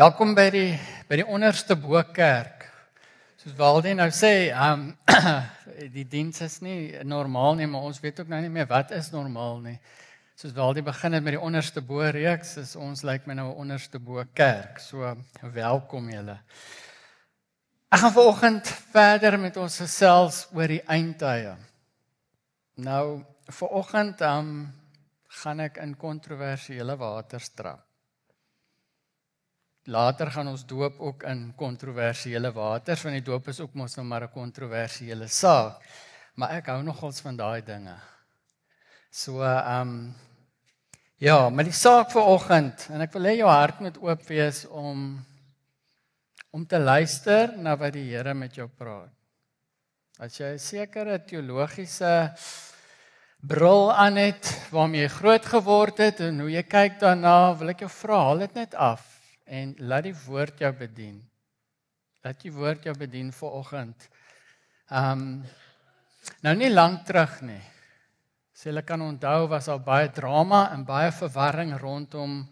Welkom by die onderste Bokerk. Soos Waldie nou sê, die diens is nie normaal nie, maar ons weet ook nou nie meer wat is normaal nie. Soos Waldie begin het met die onderste Bo-reeks, is ons lyk my nou 'n onderste Bokerk. So, welkom julle. Ek gaan vanoggend verder met ons gesels oor die eindtye. Nou, vanoggend gaan ek in kontroversiële waters trap. Later gaan ons doop ook in kontroversiële waters, want die doop is ook mos nou maar 'n kontroversiële saak. Maar ek hou nogals van daai dinge. So, ja, maar die saak vanoggend, en ek wil hê jou hart moet oop wees om te luister na wat die Here met jou praat. As jy 'n sekere teologiese bril aan het, waarmee jy groot geword het, en hoe jy kyk daarna, wil ek jou vra, haal dit net af. En laat die woord jou bedien. Laat die woord jou bedien vanoggend. Nou nie lank terug nie. As jy kan onthou, was al baie drama en baie verwarring rondom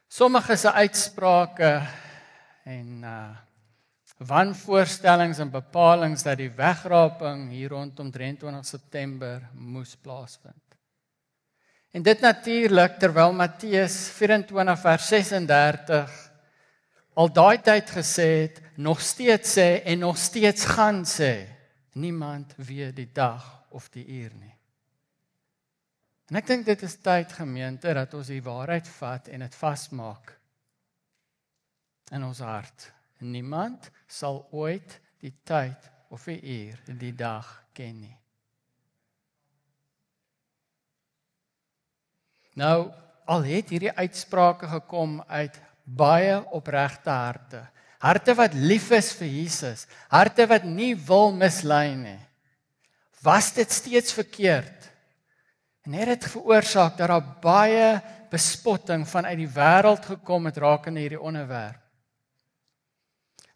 sommige se uitsprake en wanvoorstellings en bepalings dat die wegraping hier rondom 23 September moes plaasvind. En dit natuurlik terwyl Matteus 24 vers 36 al daai tyd gesê het, nog steeds sê en nog steeds gaan sê, niemand weet die dag of die uur nie. En ek dink dit is tyd, gemeente, dat ons die waarheid vat en dit vasmaak in ons hart. Niemand sal ooit die tyd of die uur, die dag ken nie. Nou, al het hierdie uitsprake gekom uit baie opregte harte. Harte wat lief is vir Jesus. Harte wat nie wil mislei nie. Was dit steeds verkeerd? En het dit veroorsaak dat daar baie bespotting vanuit die wêreld gekom het rakende hierdie onderwerp.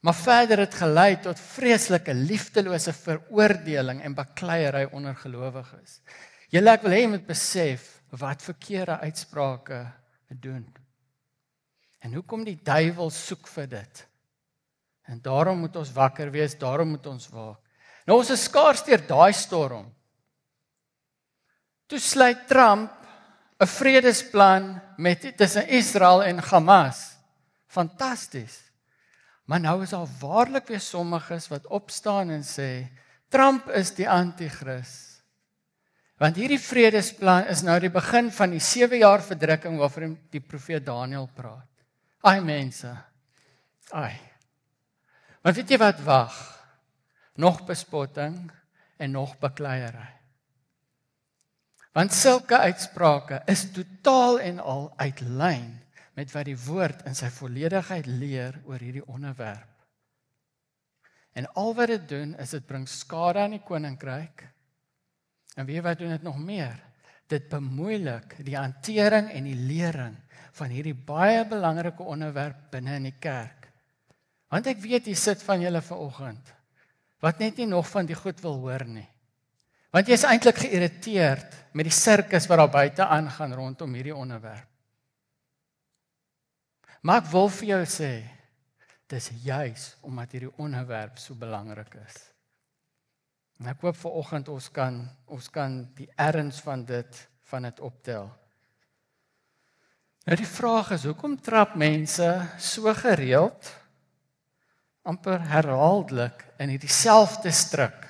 Maar verder het gelei tot vreeslike liefdelose veroordeling en bakleierery onder gelowiges. Julle, ek wil hê jy moet besef wat verkeerde uitsprake doen. En hoekom die duiwel soek vir dit? En daarom moet ons wakker wees, daarom moet ons waak. Nou ons is skaars deur daai storm. Toe sluit Trump 'n vredesplan tussen Israel en Hamas. Fantasties. Maar nou is daar waarlik weer sommiges wat opstaan en sê, Trump is die anti-kris. Want hierdie vredesplan is nou die begin van die 7 jaar verdrukking waarvan die profeet Daniël praat. Ai mense, ai. Maar weet jy wat wag? Nog bespotting en nog bakleierery. Want sulke uitsprake is totaal en al uit lyn met wat die woord in sy volledigheid leer oor hierdie onderwerp. En al wat dit doen, is dit bring skade aan die koninkryk. En weet wat doen dit nog meer? Dit bemoeilik die hantering en die lering van hierdie baie belangrike onderwerp binne in die kerk. Want ek weet jy sit van julle vanoggend wat net nie nog van die goed wil hoor nie. Want jy is eintlik geïrriteerd met die sirkus wat daar buite aangaan rondom hierdie onderwerp. Maar ek wil vir jou sê, dis juis omdat hierdie onderwerp so belangrik is. En ek hoop vanoggend ons kan die erns van dit optel. Nou die vraag is, hoekom trap mense so gereeld, amper herhaaldelik in hierdie selfde struik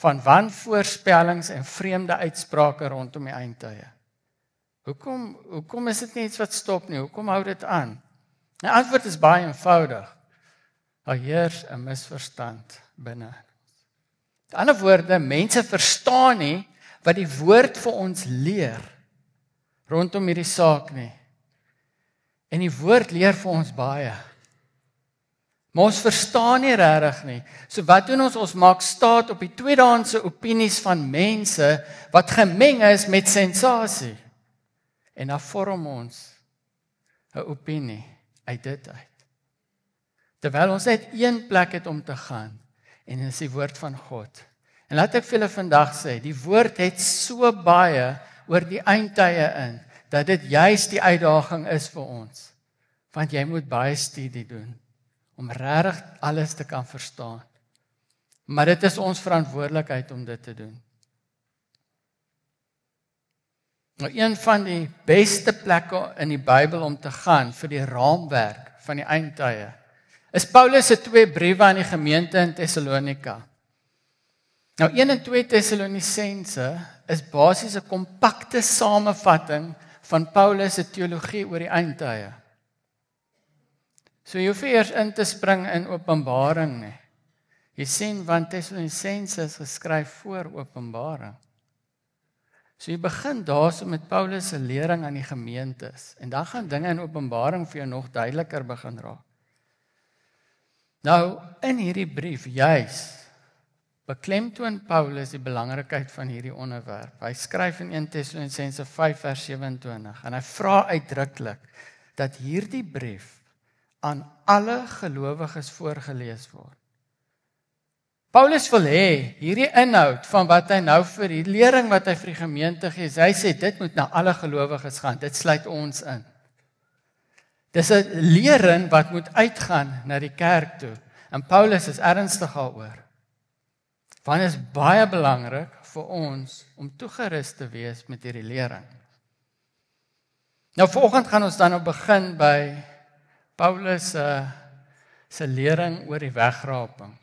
van wanvoorspellings en vreemde uitsprake rondom die eindtye? Hoekom is dit nie iets wat stop nie? Hoekom hou dit aan? Die antwoord is baie eenvoudig. Daar heers 'n misverstand binne. Met ander woorde, mense verstaan nie wat die woord vir ons leer rondom hierdie saak nie. En die woord leer vir ons baie. Maar ons verstaan nie regtig nie. So wat doen ons? Ons maak staat op die tweedehandse opinies van mense wat gemeng is met sensasie. En dan vorm ons 'n opinie uit dit uit. Terwyl ons net een plek het om te gaan, en dit is die woord van God. En laat ek vir julle vandag sê, die woord het so baie oor die eindtye in, dat dit juis die uitdaging is vir ons. Want jy moet baie studie doen, om regtig alles te kan verstaan. Maar dit is ons verantwoordelikheid om dit te doen. Nou, een van die beste plekke in die Bybel om te gaan vir die raamwerk van die eindtye, is Paulus se 2 briewe aan die gemeente in Thessalonika. Nou 1 en 2 Tessalonisense is basies 'n kompakte samevatting van Paulus se teologie oor die eindtye. So jy hoef nie eers in te spring in Openbaring nie. Jy sien, want Tessalonisense is geskryf voor Openbaring. So jy begin daarso met Paulus se lering aan die gemeentes, en dan gaan dinge in Openbaring vir jou nog duideliker begin raak. Nou, in hierdie brief, juis, beklemtoon Paulus die belangrikheid van hierdie onderwerp. Hy skryf in 1 Tessalonisense 5 vers 27, en hy vra uitdruklik, dat hierdie brief aan alle gelowiges voorgelees word. Paulus wil hê, hierdie inhoud van wat hy nou vir die lering wat hy vir die gemeente gee, hy sê, dit moet na alle gelowiges gaan, dit sluit ons in. Dis 'n lering wat moet uitgaan na die kerk toe, en Paulus is ernstig daaroor. Want dit is baie belangrik vir ons om toegerus te wees met hierdie lering. Nou vanoggend gaan ons dan nou begin by Paulus se lering oor die wegraping.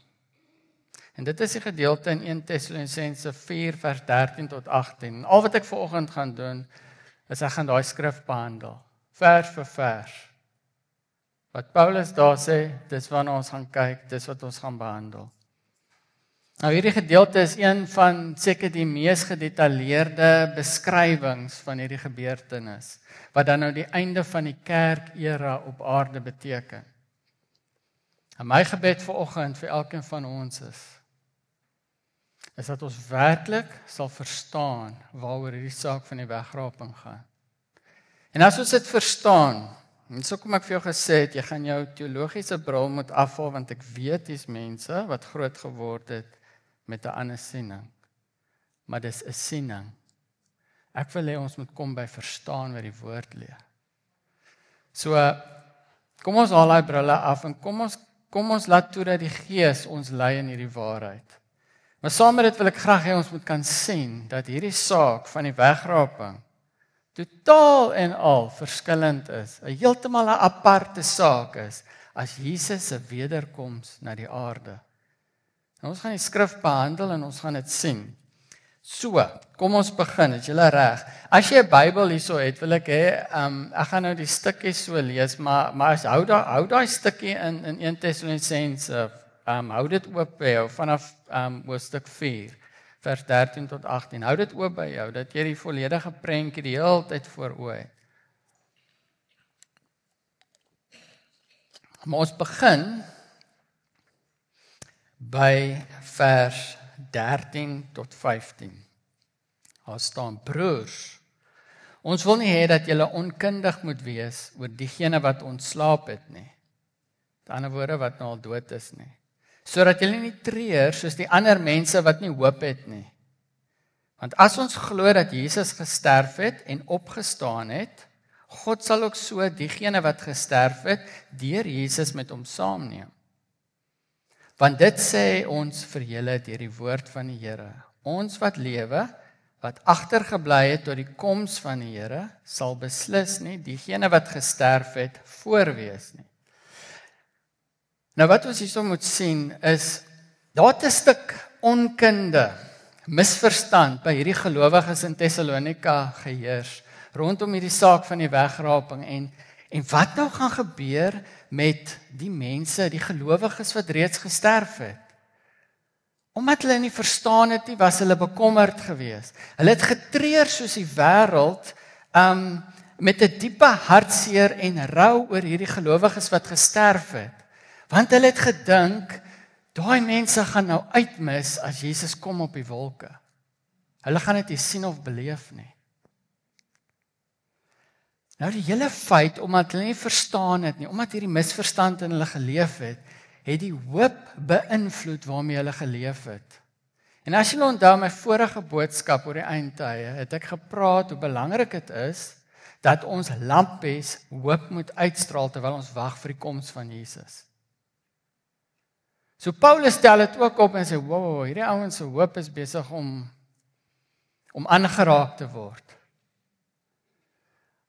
En dit is die gedeelte in 1 Tessalonisense 4 vers 13 tot 18. En al wat ek vanoggend gaan doen, is ek gaan daai skrif behandel, vers vir vers. Wat Paulus daar sê, dis waarna ons gaan kyk, dis wat ons gaan behandel. Nou hierdie gedeelte is een van seker die mees gedetailleerde beskrywings van hierdie gebeurtenis, wat dan nou die einde van die kerkera op aarde beteken. En my gebed vanoggend vir elkeen van ons is dat ons werklik sal verstaan waaroor hierdie saak van die wegraping gaan. En as ons dit verstaan, en so kom ek vir jou gesê het, jy gaan jou teologiese bril moet afhaal, want ek weet dis mense wat groot geword het met 'n ander siening. Maar dis 'n siening. Ek wil hê ons moet kom by verstaan wat die woord leer. So, kom ons haal daai brille af en kom ons laat toe dat die Gees ons lei in hierdie waarheid. Maar saam met dit wil ek graag hê ons moet kan sien dat hierdie saak van die wegraping totaal en al verskillend is, 'n heeltemal 'n aparte saak is as Jesus se wederkoms na die aarde. En ons gaan die skrif behandel en ons gaan dit sien. So, kom ons begin, is julle reg? As jy 'n Bybel hierso het, wil ek hê, ek gaan nou die stukkie so lees, maar as hou daai stukkie in 1 Tessalonisense, hou dit oop by jou vanaf hoofstuk 4, vers 13 tot 18. Hou dit oop by jou, dat jy die volledige prentjie die hele tyd voor oë het. Maar ons begin by vers 13 tot 15. Daar staan: broers, ons wil nie hê dat julle onkundig moet wees oor diegene wat ontslaap het nie. Met ander woorde, wat nou al dood is nie. Sodat julle nie treur soos die ander mense wat nie hoop het nie. Want as ons glo dat Jesus gesterf het en opgestaan het, God sal ook so diegene wat gesterf het, deur Jesus met hom saamneem. Want dit sê ons vir julle deur die woord van die Here. Ons wat lewe, wat agtergebly het tot die koms van die Here, sal beslis nie diegene wat gesterf het voorwees nie. Nou wat ons hierso moet sien is, daar het 'n stuk onkunde, misverstand by hierdie gelowiges in Thessalonika geheers, rondom hierdie saak van die wegraping, en wat nou gaan gebeur met die mense, die gelowiges wat reeds gesterf het. Omdat hulle nie verstaan het nie, was hulle bekommerd geweest. Hulle het getreur soos die wêreld, met 'n diepe hartseer en rou oor hierdie gelowiges wat gesterf het. Want hulle het gedink, daai mense gaan nou uitmis as Jesus kom op die wolke. Hulle gaan dit nie sien of beleef nie. Nou die hele feit, omdat hulle nie verstaan het nie, omdat hierdie misverstand in hulle geleef het, het die hoop beïnvloed waarmee hulle geleef het. En as julle onthou my vorige boodskap oor die eindtye, het ek gepraat hoe belangrik dit is, dat ons lampies hoop moet uitstraal terwyl ons wag vir die koms van Jesus. So Paulus stel dit ook op en sê, wow, hierdie ouens se hoop is besig om aangeraak te word.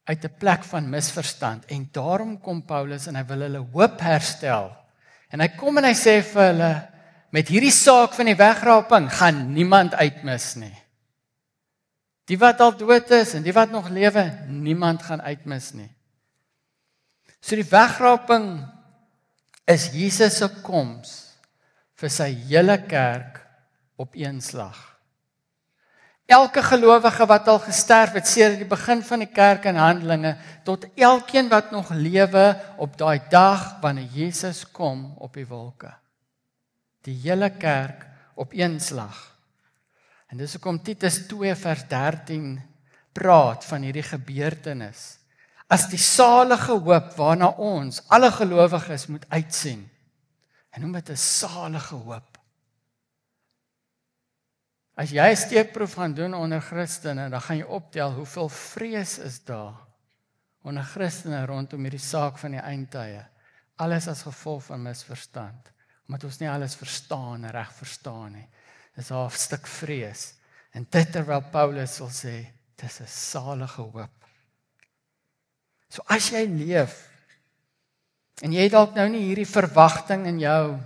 Uit 'n plek van misverstand. En daarom kom Paulus en hy wil hulle hoop herstel. En hy kom en hy sê vir hulle, met hierdie saak van die wegraping gaan niemand uitmis nie. Die wat al dood is en die wat nog lewe, niemand gaan uitmis nie. So die wegraping is Jesus se koms vir sy hele kerk op een slag. Elke gelowige wat al gesterf het sedert die begin van die kerk in Handelinge, tot elkeen wat nog lewe op daai dag wanneer Jesus kom op die wolke. Die hele kerk op een slag. En dis hoekom Titus 2 vers 13 praat van hierdie gebeurtenis. As die salige hoop waarna ons, alle gelowiges, moet uitsien. En noem dit 'n salige hoop. As jy 'n steekproef gaan doen onder Christene, dan gaan jy optel hoeveel vrees is daar onder Christene rondom hierdie saak van die eindtye. Alles as gevolg van misverstand. Omdat ons nie alles verstaan en reg verstaan nie. Dis daar 'n stuk vrees. En dit terwyl Paulus wil sê, dis 'n salige hoop. So as jy leef, en jy dalk nou nie hierdie verwagting in jou,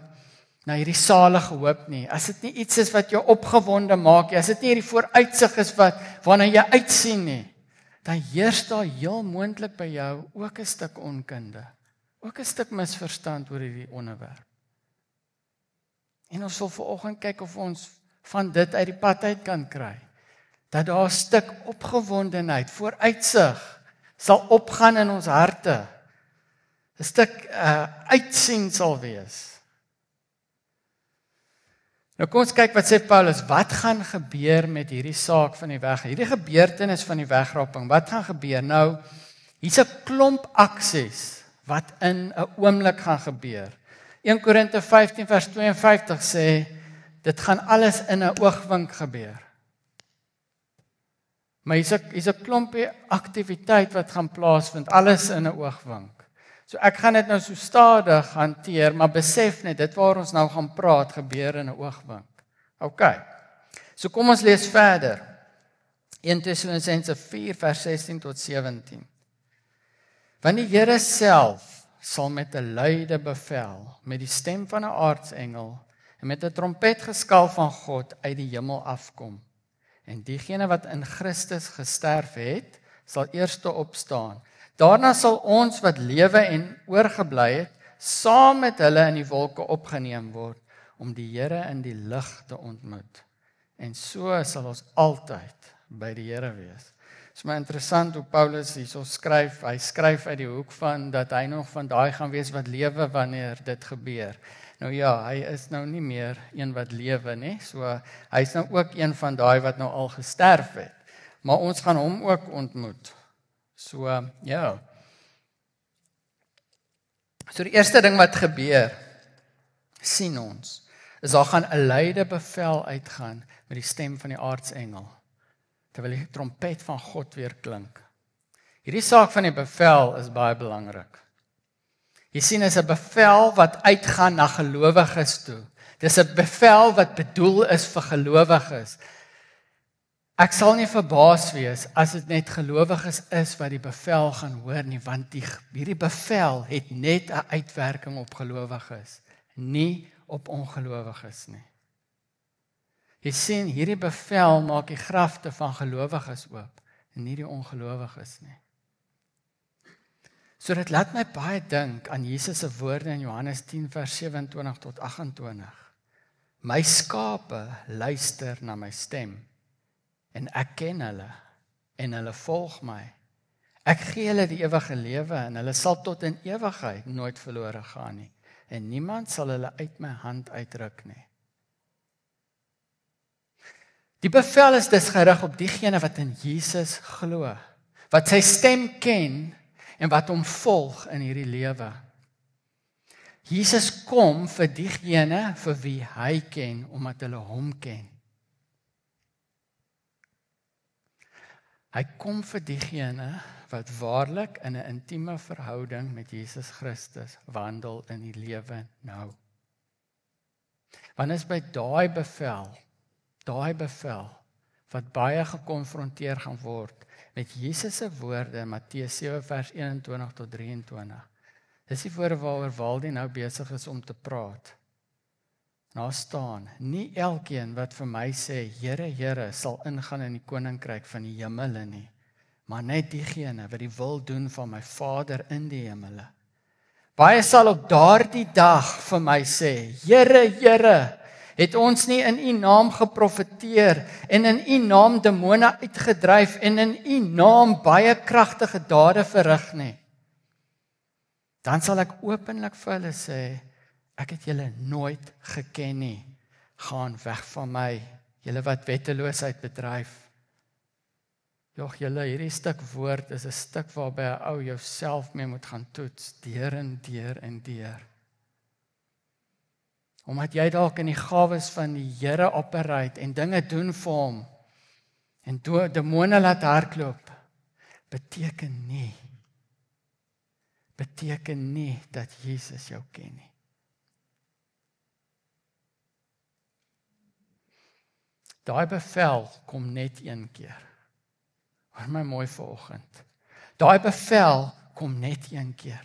na hierdie salige hoop nie, as dit nie iets is wat jou opgewonde maak, as dit nie hierdie vooruitsig is waarna jy uitsien nie, dan heers daar heel moontlik by jou ook 'n stuk onkunde, ook 'n stuk misverstand oor hierdie onderwerp. En ons wil vanoggend kyk of ons van dit uit die pad uit kan kry, dat daar 'n stuk opgewondenheid, vooruitsig, sal opgaan in ons harte, 'n stuk uitsien sal wees. Nou kom ons kyk wat sê Paulus, wat gaan gebeur met hierdie saak van die hierdie gebeurtenis van die wegraping, wat gaan gebeur? Nou, hier's 'n klomp aksies wat in 'n oomblik gaan gebeur. 1 Korinte 15 vers 52 sê, dit gaan alles in 'n oogwink gebeur. Maar hier's 'n klompie aktiwiteit wat gaan plaasvind, alles in 'n oogwink. So ek gaan dit nou so stadig hanteer, maar besef net, dit waar ons nou gaan praat, gebeur in 'n oogwink. OK, so kom ons lees verder. 1 Tessalonisense 4 vers 16 tot 17. Want die Here self sal met 'n luide bevel, met die stem van 'n aartsengel, en met 'n trompetgeskal van God uit die hemel afkom. En diegene wat in Christus gesterf het, sal eerste opstaan. Daarna sal ons wat lewe en oorgebly het, saam met hulle in die wolke opgeneem word, om die Here in die lig te ontmoet. En so sal ons altyd by die Here wees. Dit is maar interessant hoe Paulus hierso skryf. Hy skryf uit die hoek van dat hy nog van daai gaan wees wat lewe wanneer dit gebeur. Nou ja, hy is nou nie meer een wat lewe nie. So hy is nou ook een van daai wat nou al gesterf het. Maar ons gaan hom ook ontmoet. So ja. So die eerste ding wat gebeur, sien ons, is daar gaan 'n luide bevel uitgaan met die stem van die aartsengel, terwyl die trompet van God weer klink. Hierdie saak van die bevel is baie belangrik. Jy sien, is 'n bevel wat uitgaan na gelowiges toe. Dis 'n bevel wat bedoel is vir gelowiges. Ek sal nie verbaas wees as dit net gelowiges is wat die bevel gaan hoor nie, want hierdie bevel het net 'n uitwerking op gelowiges, nie op ongelowiges nie. Jy sien, hierdie bevel maak die grafte van gelowiges oop, en nie die ongelowiges nie. So dit laat my baie dink aan Jesus se woorde in Johannes 10 vers 27 tot 28. My skape luister na my stem, en ek ken hulle, en hulle volg my. Ek gee hulle die ewige lewe, en hulle sal tot in ewigheid nooit verlore gaan nie, en niemand sal hulle uit my hand uitruk nie. Die bevel is dus gerig op diegene wat in Jesus glo, wat sy stem ken, en wat hom volg in hierdie lewe. Jesus kom vir diegene vir wie hy ken, omdat hulle hom ken. Hy kom vir diegene wat waarlik in 'n intieme verhouding met Jesus Christus wandel in die lewe nou. Want is by daai bevel, wat baie gekonfronteer gaan word met Jesus se woorde in Matteus 7 vers 21 tot 23. Dis die woorde waaroor Waldi nou besig is om te praat. Daar staan, nie elkeen wat vir my sê, Here, Here, sal ingaan in die koninkryk van die hemele nie, maar net diegene wat die wil doen van my Vader in die hemele. Baie sal op daardie dag vir my sê, Here, Here, het ons nie in u naam geprofeteer en in u naam demone uitgedryf en in u naam baie kragtige dade verrig nie. Dan sal ek openlik vir hulle sê, ek het julle nooit geken nie. Gaan weg van my, julle wat wetteloosheid bedryf. Jog julle, hierdie stuk woord is 'n stuk waarby 'n ou jouself mee moet gaan toets, deur en deur en deur. Omdat jy dalk in die gawes van die Here operate en dinge doen vir hom en demone laat hardloop, beteken nie dat Jesus jou ken nie. Daai bevel kom net een keer. Hoor my mooi vanoggend. Daai bevel kom net een keer.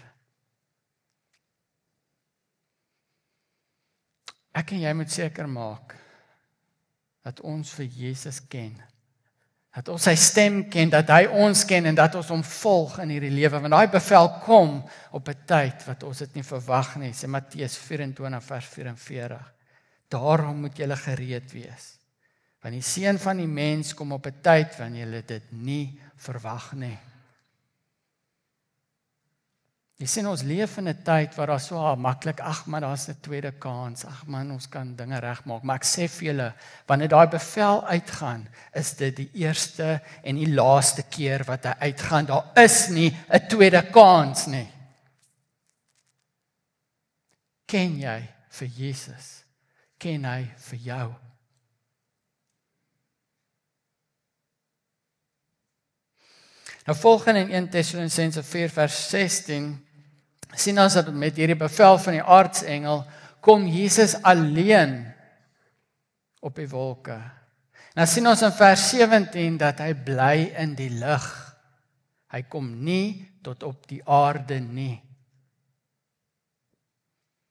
Ek en jy moet seker maak dat ons vir Jesus ken. Dat ons sy stem ken, dat hy ons ken en dat ons hom volg in hierdie lewe. Want daai bevel kom op 'n tyd wat ons dit nie verwag nie. Sê Matteus 24 vers 44. Daarom moet julle gereed wees. Want die seun van die mens kom op 'n tyd wanneer julle dit nie verwag nie. Jy sien, ons leef in 'n tyd waar daar so maklik, ag man, daar's 'n tweede kans, ag man, ons kan dinge regmaak. Maar ek sê vir julle, wanneer daai bevel uitgaan, is dit die eerste en die laaste keer wat hy uitgaan. Daar is nie 'n tweede kans nie. Ken jy vir Jesus? Ken hy vir jou? Nou volgende in 1 Tessalonisense 4 vers 16 sien ons dat met hierdie bevel van die aartsengel kom Jesus alleen op die wolke. Nou sien ons in vers 17 dat hy bly in die lig. Hy kom nie tot op die aarde nie.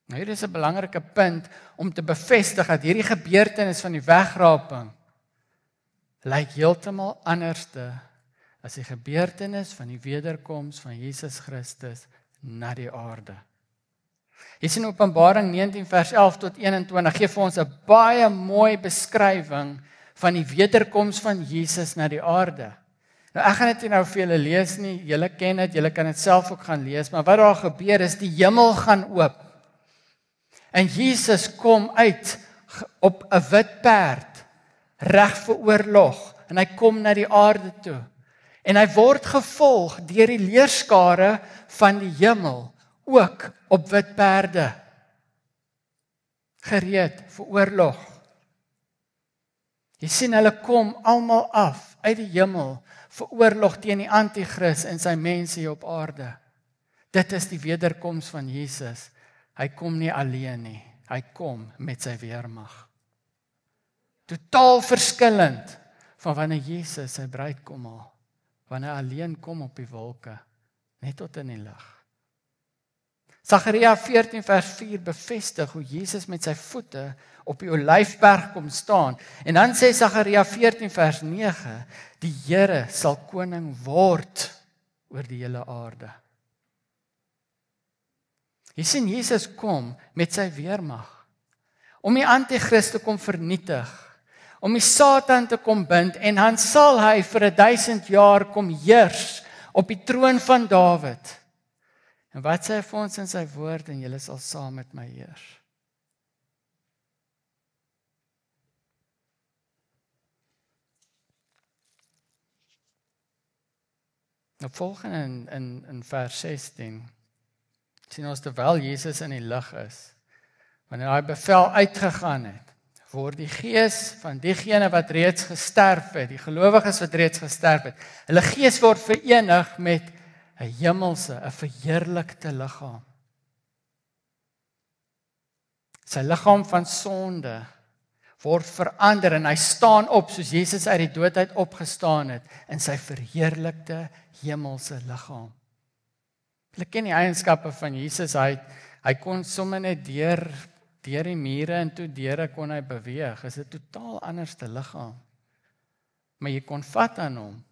Nou hier is 'n belangrike punt om te bevestig dat hierdie gebeurtenis van die wegraping lyk heeltemal anderste as die gebeurtenis van die wederkoms van Jesus Christus na die aarde. Jy sien Openbaring 19 vers 11 tot 21 gee vir ons 'n baie mooi beskrywing van die wederkoms van Jesus na die aarde. Nou ek gaan dit nie nou vir julle lees nie, julle ken dit, julle kan dit self ook gaan lees, maar wat daar gebeur is die hemel gaan oop. En Jesus kom uit op 'n wit perd, reg vir oorlog, en hy kom na die aarde toe. En hy word gevolg deur die leerskare van die hemel, ook op wit perde, gereed vir oorlog. Jy sien, hulle kom almal af uit die hemel vir oorlog teen die Antichrist en sy mense hier op aarde. Dit is die wederkoms van Jesus. Hy kom nie alleen nie, hy kom met sy weermag. Totaal verskillend van wanneer Jesus sy bruid kom haal. Wanneer hy alleen kom op die wolke, net tot in die lig. Sagaria 14 vers 4 bevestig hoe Jesus met sy voete op die Olyfberg kom staan. En dan sê Sagaria 14 vers 9, die Here sal koning word oor die hele aarde. Jy sien, Jesus kom met sy weermag, om die Antichrist te kom vernietig, om die Satan te kom bind, en dan sal hy vir 1000 jaar kom heers op die troon van Dawid. En wat sê hy vir ons in sy woord, en julle sal saam met my heers. Nou volgende in vers 16, sien ons terwyl Jesus in die lig is, wanneer hy bevel uitgegaan het, word die gees van diegene wat reeds gesterf het, die gelowiges wat reeds gesterf het, hulle gees word verenig met 'n hemelse, 'n verheerlikte liggaam. Sy liggaam van sonde word verander en hy staan op soos Jesus uit die dood uit opgestaan het in sy verheerlikte hemelse liggaam. Hulle ken die eienskappe van Jesus, hy kon sommer net deur die mure en toe deure kon hy beweeg. Is 'n totaal anderste liggaam. Maar jy kon vat aan hom.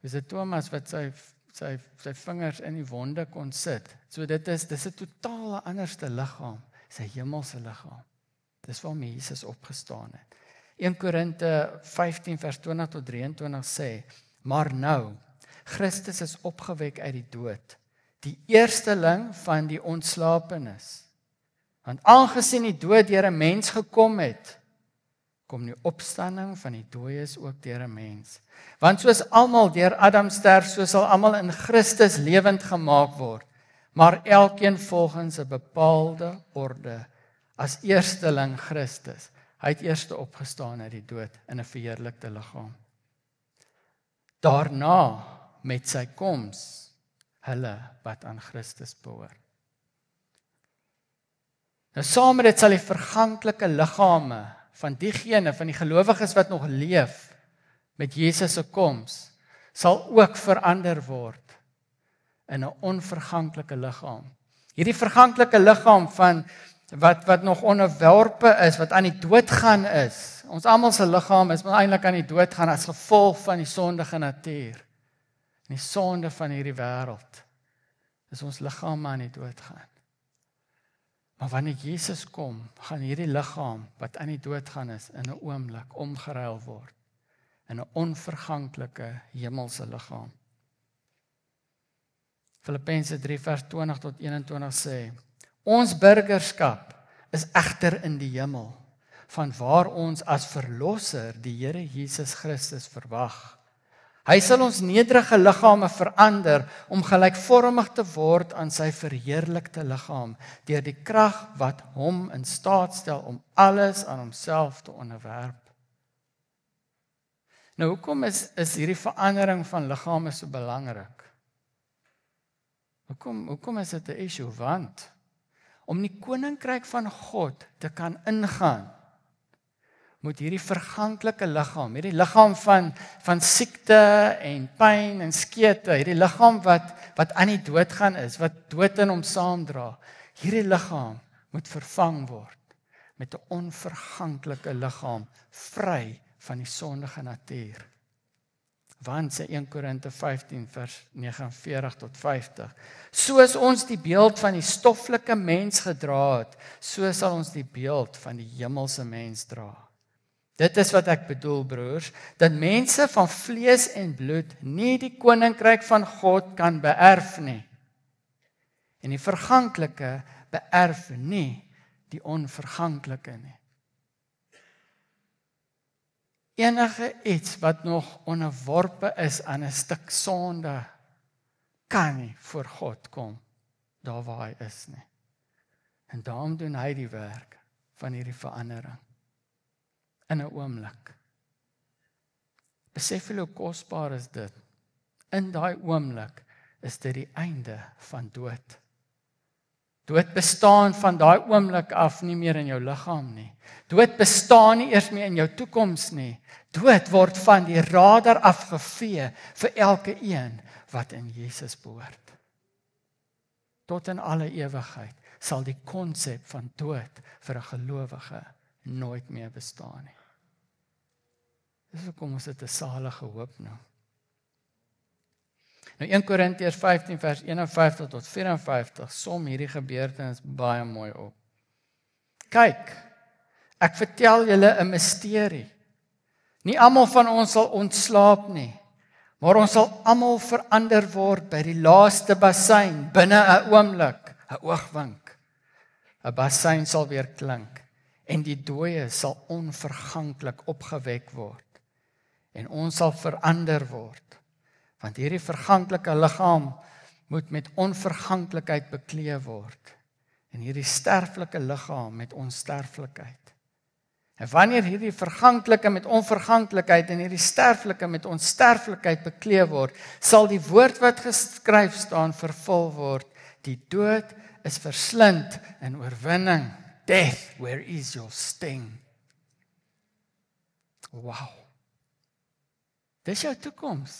Dis 'n Thomas wat sy vingers in die wonde kon sit. So dis 'n totaal anderste liggaam, sy hemelse liggaam. Dis waarmee Jesus opgestaan het. 1 Korinte 15 vers 20 tot 23 sê, maar nou, Christus is opgewek uit die dood, die eersteling van die ontslapenis. Want aangesien die dood deur 'n mens gekom het, kom die opstanding van die dooies ook deur 'n mens. Want soos almal deur Adam sterf, so sal almal in Christus lewend gemaak word, maar elkeen volgens 'n bepaalde orde. As eersteling Christus. Hy het eerste opgestaan uit die dood in 'n verheerlikte liggaam. Daarna met sy koms, hulle wat aan Christus behoort. Nou saam met dit sal die verganklike liggame van diegene, van die gelowiges wat nog leef met Jesus se koms, sal ook verander word in 'n onverganklike liggaam. Hierdie verganklike liggaam van wat nog onderwerpe is, wat aan die dood gaan is. Ons almal se liggaam is eintlik aan die dood gaan as gevolg van die sondige natuur. En die sonde van hierdie wêreld. Is ons liggaam aan die dood gaan. Maar wanneer Jesus kom, gaan hierdie liggaam wat aan die dood gaan is, in 'n oomblik omgeruil word. In 'n onverganklike hemelse liggaam. Filippense 3 vers 20 tot 21 sê, ons burgerskap is egter in die hemel, vanwaar ons as verlosser die Here Jesus Christus verwag. Hy sal ons nederige liggame verander om gelykvormig te word aan sy verheerlikte liggaam deur die krag wat hom in staat stel om alles aan homself te onderwerp. Nou hoekom is hierdie verandering van liggame so belangrik? Hoekom is dit 'n issue? Want om die koninkryk van God te kan ingaan, moet hierdie verganklike liggaam, hierdie liggaam van siekte en pyn en skete, hierdie liggaam wat aan die dood gaan is, wat dood in hom saamdra, hierdie liggaam moet vervang word met 'n onverganklike liggaam, vry van die sondige natuur. Want sê 1 Korinte 15 vers 49 tot 50, soos ons die beeld van die stoffelike mens gedra het, so sal ons die beeld van die hemelse mens dra. Dit is wat ek bedoel, broers, dat mense van vlees en bloed nie die koninkryk van God kan beerf nie. En die verganklike beerf nie die onverganklike nie. Enige iets wat nog onderworpe is aan 'n stuk sonde, kan nie voor God kom, daar waar hy is nie. En daarom doen hy die werk van hierdie verandering. In 'n oomblik. Besef hoe kosbaar is dit. In daai oomblik is dit die einde van dood. Dood bestaan van daai oomblik af nie meer in jou liggaam nie. Dood bestaan nie eers meer in jou toekoms nie. Dood word van die radar afgevee vir elke een wat in Jesus behoort. Tot in alle ewigheid sal die konsep van dood vir 'n gelowige nooit meer bestaan nie. Dis hoekom ons dit 'n salige hoop noem. Nou 1 Korintiërs 15 vers 51 tot 54 som hierdie gebeurtenis baie mooi op. Kyk, ek vertel julle 'n misterie. Nie almal van ons sal ontslaap nie, maar ons sal almal verander word by die laaste bassein binne 'n oomblik, 'n oogwink. 'n Bassein sal weer klink en die dooie sal onverganklik opgewek word en ons sal verander word. Want hierdie verganklike liggaam moet met onverganklikheid bekleed word en hierdie sterflike liggaam met onsterflikheid. En wanneer hierdie verganklike met onverganklikheid en hierdie sterflike met onsterflikheid bekleed word, sal die woord wat geskryf staan vervul word. Die dood is verslind in oorwinning. Death, where is your sting? Wow. Dis jou toekoms.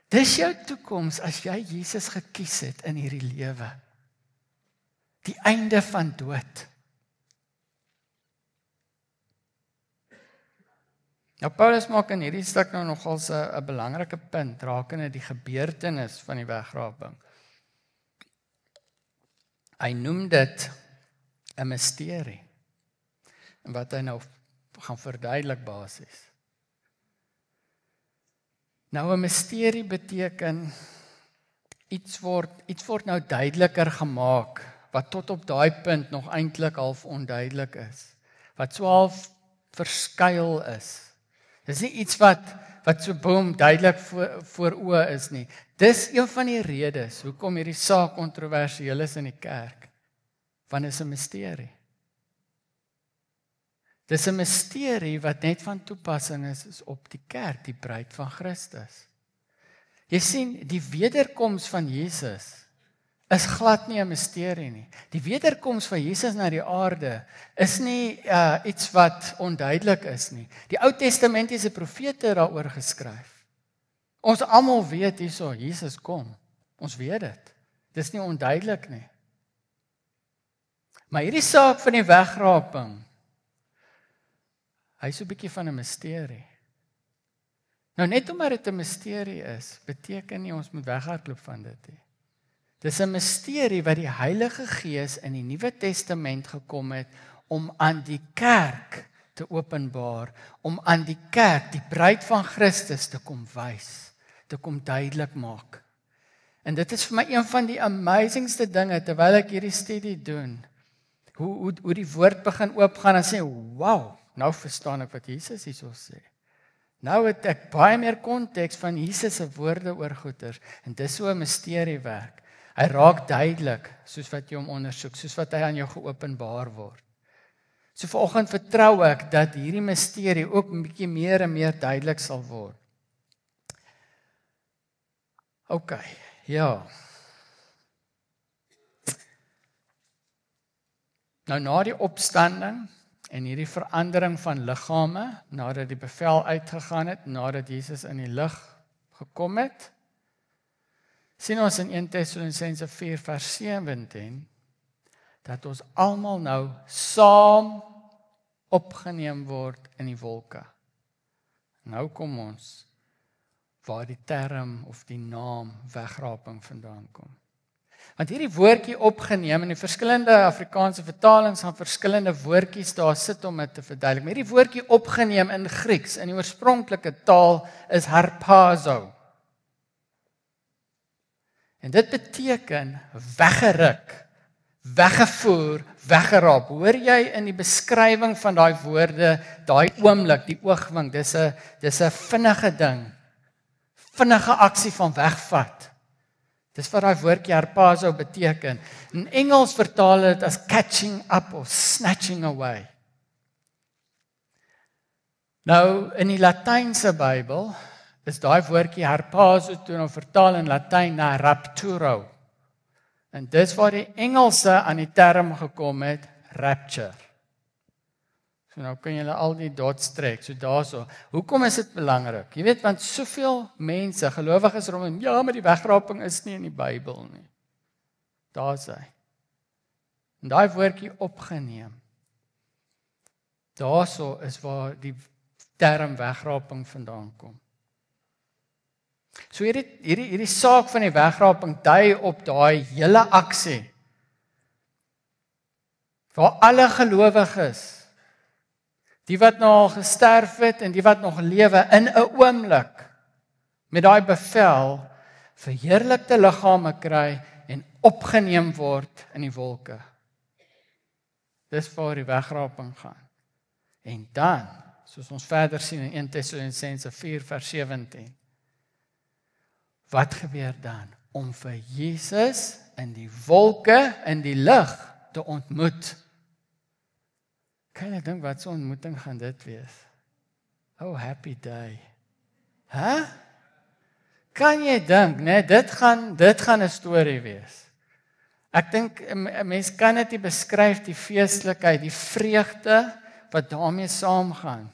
Dis jou toekoms as jy Jesus gekies het in hierdie lewe. Die einde van dood. Nou Paulus maak in hierdie stuk nou nogals 'n belangrike punt rakende die gebeurtenis van die wegraping. Hy noem dit 'n misterie. En wat hy nou gaan verduidelik basies. Nou 'n misterie beteken iets word nou duideliker gemaak wat tot op daai punt nog eintlik half onduidelik is. Wat so half verskuil is. Dis nie iets wat so boom duidelik voor oë is nie. Dis een van die redes hoekom hierdie saak kontroversieel is in die kerk. Want dit is 'n misterie. Dis 'n misterie wat net van toepassing is op die kerk, die bruid van Christus. Jy sien, die wederkoms van Jesus is glad nie 'n misterie nie. Die wederkoms van Jesus na die aarde is nie iets wat onduidelik is nie. Die Ou Testamentiese profete het daaroor geskryf. Ons almal weet hierso, Jesus kom. Ons weet dit. Dis nie onduidelik nie. Maar hierdie saak van die wegraping, hy is so 'n bietjie van 'n misterie. Nou net omdat dit 'n misterie is, beteken nie ons moet weghardloop van dit nie. Dis 'n misterie wat die Heilige Gees in die Nuwe Testament gekom het om aan die kerk te openbaar, om aan die kerk, die bruid van Christus te kom wys, te kom duidelik maak. En dit is vir my een van die amazingste dinge terwyl ek hierdie studie doen. Hoe die woord begin oopgaan en sê, wow, nou verstaan ek wat Jesus hierso sê. Nou het ek baie meer konteks van Jesus se woorde oor goeters en dis so 'n misterie werk. Hy raak duidelik soos wat jy hom ondersoek, soos wat hy aan jou geopenbaar word. So vanoggend vertrou ek dat hierdie misterie ook 'n bietjie meer en meer duidelik sal word. OK, ja. Nou na die opstanding en hierdie verandering van liggame, nadat die bevel uitgegaan het, nadat Jesus in die lig gekom het, sien ons in 1 Tessalonisense 4 vers 17, dat ons almal nou saam opgeneem word in die wolke. Nou kom ons waar die term of die naam wegraping vandaan kom. Want hierdie woordjie opgeneem in die verskillende Afrikaanse vertalings gaan verskillende woordjies daar sit om dit te verduidelik. Maar hierdie woordjie opgeneem in Grieks, in die oorspronklike taal, is harpazo. En dit beteken weggeruk, weggevoer, weggeraap. Hoor jy in die beskrywing van daai woorde, daai oomblik, die oogwink, dis 'n vinnige ding. Vinnige aksie van wegvat. Dis wat daai woordjie harpazo beteken. In Engels vertaal dit as catching up of snatching away. Nou in die Latynse Bybel is daai woordjie harpazo toe nou vertaal in Latyn na rapturo. En dis waar die Engelse aan die term gekom het rapture. So nou kan julle al die dots trek, so daarso. Hoekom is dit belangrik? Jy weet, want soveel mense, gelowiges rondom, ja, maar die wegraping is nie in die Bybel nie. Daar's hy. En daai woordjie opgeneem. Daarso is waar die term wegraping vandaan kom. So hierdie saak van die wegraping dui op daai hele aksie. Waar alle gelowiges, die wat nou al gesterf het en die wat nog lewe in 'n oomblik met daai bevel verheerlikte liggame kry en opgeneem word in die wolke. Dis waar die wegraping gaan. En dan, soos ons verder sien in 1 Tessalonisense 4 vers 17. Wat gebeur dan? Om vir Jesus in die wolke, in die lig te ontmoet. Kan jy dink wat so 'n ontmoeting gaan dit wees? Oh, happy day. Hæ? Kan jy dink, nee, dit gaan 'n storie wees. Ek dink 'n mens kan dit nie beskryf, die feestelikheid, die vreugde wat daarmee saamgaan.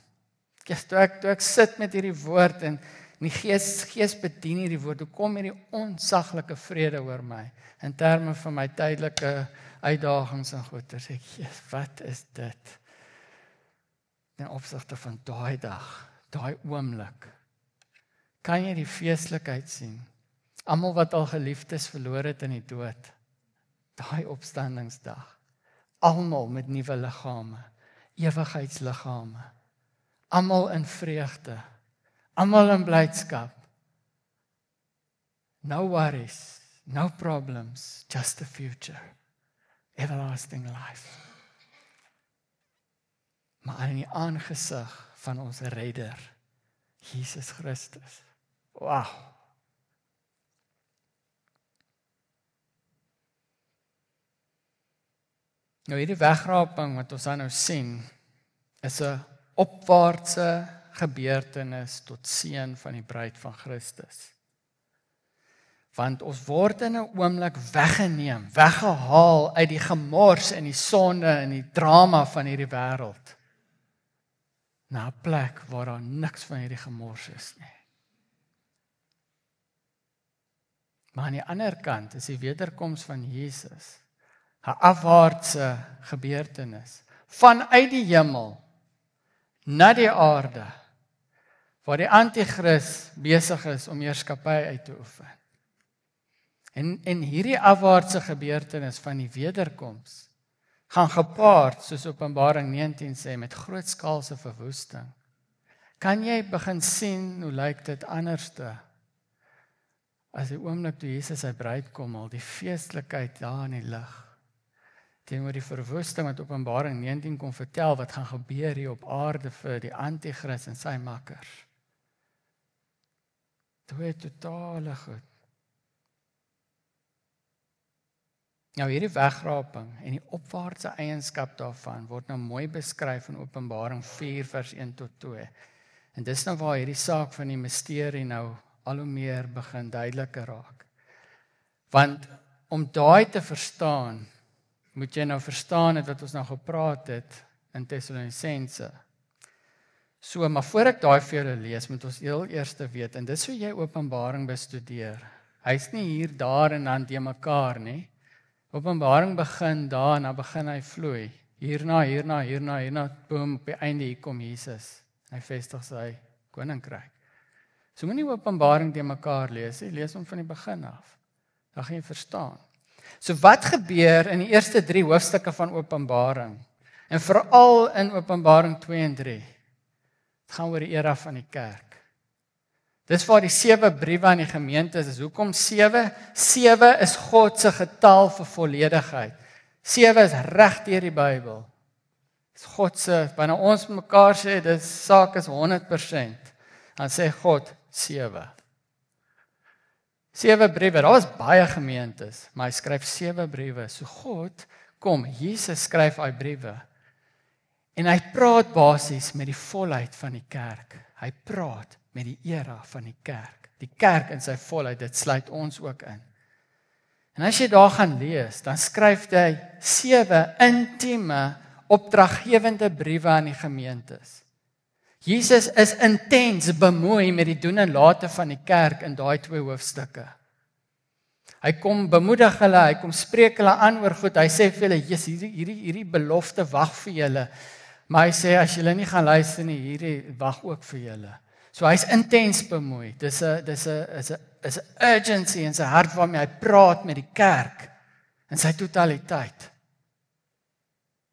Toe ek sit met hierdie woord en die Gees bedien hierdie woord, hoe kom hierdie onsaglike vrede oor my in terme van my tydelike uitdagings en goeie, sê ek, wat is dit? In opsigte van daai dag, daai oomblik, kan jy die feestelikheid sien? Almal wat al geliefdes verloor het in die dood, daai opstandingsdag, almal met nuwe liggame, ewigheidsliggame, almal in vreugde, almal in blydskap. No worries, no problems, just the future. Everlasting life. Maar in die aangesig van ons Redder, Jesus Christus. Wow. Nou hierdie wegraping wat ons dan nou sien, is 'n opwaartse gebeurtenis tot seën van die bruid van Christus. Want ons word in 'n oomblik weggeneem, weggehaal uit die gemors en die sonde en die drama van hierdie wêreld, na 'n plek waar daar niks van hierdie gemors is nie. Maar aan die ander kant is die wederkoms van Jesus 'n afwaartse gebeurtenis vanuit die hemel na die aarde, waar die anti-kris besig is om heerskappy uit te oefen. En hierdie afwaartse gebeurtenis van die wederkoms gaan gepaard, soos Openbaring 19 sê, met grootskaalse verwoesting. Kan jy begin sien hoe lyk dit anderste as die oomblik toe Jesus sy bruid kom, al die feestelikheid daar in die lig, teenoor die verwoesting wat Openbaring 19 kon vertel, wat gaan gebeur hier op aarde vir die anti-kris en sy makkers. Twee totale goed. Nou hierdie wegraping en die opwaartse eienskap daarvan word nou mooi beskryf in Openbaring 4 vers 1 tot 2. En dis nou waar hierdie saak van die misterie nou al hoe meer begin duideliker raak. Want om daai te verstaan, moet jy nou verstaan het wat ons nou gepraat het in Tessalonisense. So, maar voor ek daai vir julle lees, moet ons heel eers weet, en dis hoe jy Openbaring bestudeer. Hy's nie hier, daar en dan die mekaar nie. Openbaring begin daar en dan begin hy vloei. Hierna, boom, op die einde hier kom Jesus. Hy vestig sy koninkryk. So moenie Openbaring die mekaar lees, lees hom van die begin af. Dan gaan jy verstaan. So wat gebeur in die eerste 3 hoofstukke van Openbaring? En veral in Openbaring 2 en 3. Het gaan oor die era van die kerk. Dis waar die 7 briewe aan die gemeente is. Hoekom 7? 7 is God se getal vir volledigheid. 7 is reg deur die Bybel. Dis God se, wanneer ons mekaar sê, dis saak is 100%. Dan sê God 7. 7 briewe, daar was baie gemeentes, maar hy skryf 7 briewe. So God kom, Jesus skryf hy briewe. En hy praat basies met die volheid van die kerk. Hy praat met die era van die kerk. Die kerk in sy volheid, dit sluit ons ook in. En as jy daar gaan lees, dan skryf hy 7 intieme, opdraggewende briewe aan die gemeentes. Jesus is intens bemoei met die doen en late van die kerk in daai 2 hoofstukke. Hy kom bemoedig hulle, hy kom spreek hulle aan oor goed. Hy sê vir hulle, hierdie belofte wag vir julle. Maar hy sê as julle nie gaan luister nie, hierdie wag ook vir julle. So hy's intens bemoei. Dis 'n urgency in sy hart waarmee hy praat met die kerk in sy totaliteit.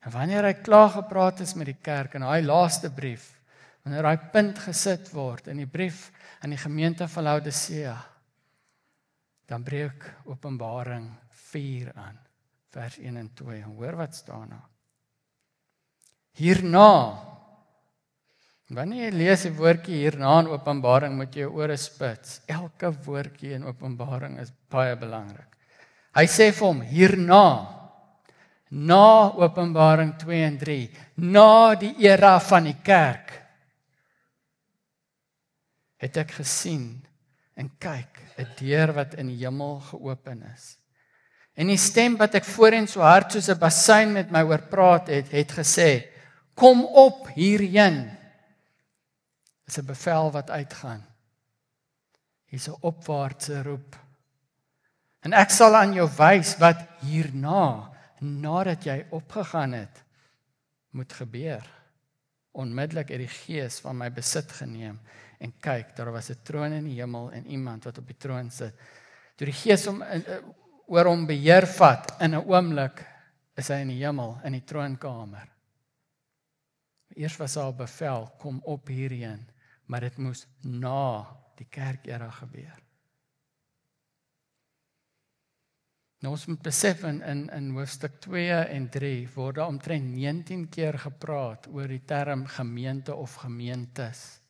En wanneer hy klaar gepraat is met die kerk in daai laaste brief, wanneer daai punt gesit word in die brief aan die gemeente van Laodicea, dan breek Openbaring 4 aan, vers 1 en 2. Hoor wat staan daar. Hierna, wanneer jy lees die woordjie hierna in Openbaring, moet jy jou ore spits. Elke woordjie in Openbaring is baie belangrik. Hy sê vir hom, hierna, na Openbaring 2 en 3, na die era van die kerk, het ek gesien en kyk, 'n deur wat in die hemel geopen is. En die stem wat ek voorheen so hard soos 'n bassein met my oor praat het gesê, kom op hierheen. Dis 'n bevel wat uitgaan. Hier's 'n opwaartse roep. En ek sal aan jou wys wat hierna, nadat jy opgegaan het, moet gebeur. Onmiddellik het die Gees van my besit geneem en kyk, daar was 'n troon in die hemel en iemand wat op die troon sit. Toe die Gees oor hom beheer vat, in 'n oomblik is hy in die hemel, in die troonkamer. Eers was daar 'n bevel, kom op hierheen, maar dit moes na die kerkera gebeur. Nou ons moet besef in hoofstuk 2 en 3 word daar omtrent 19 keer gepraat oor die term gemeente of gemeentes.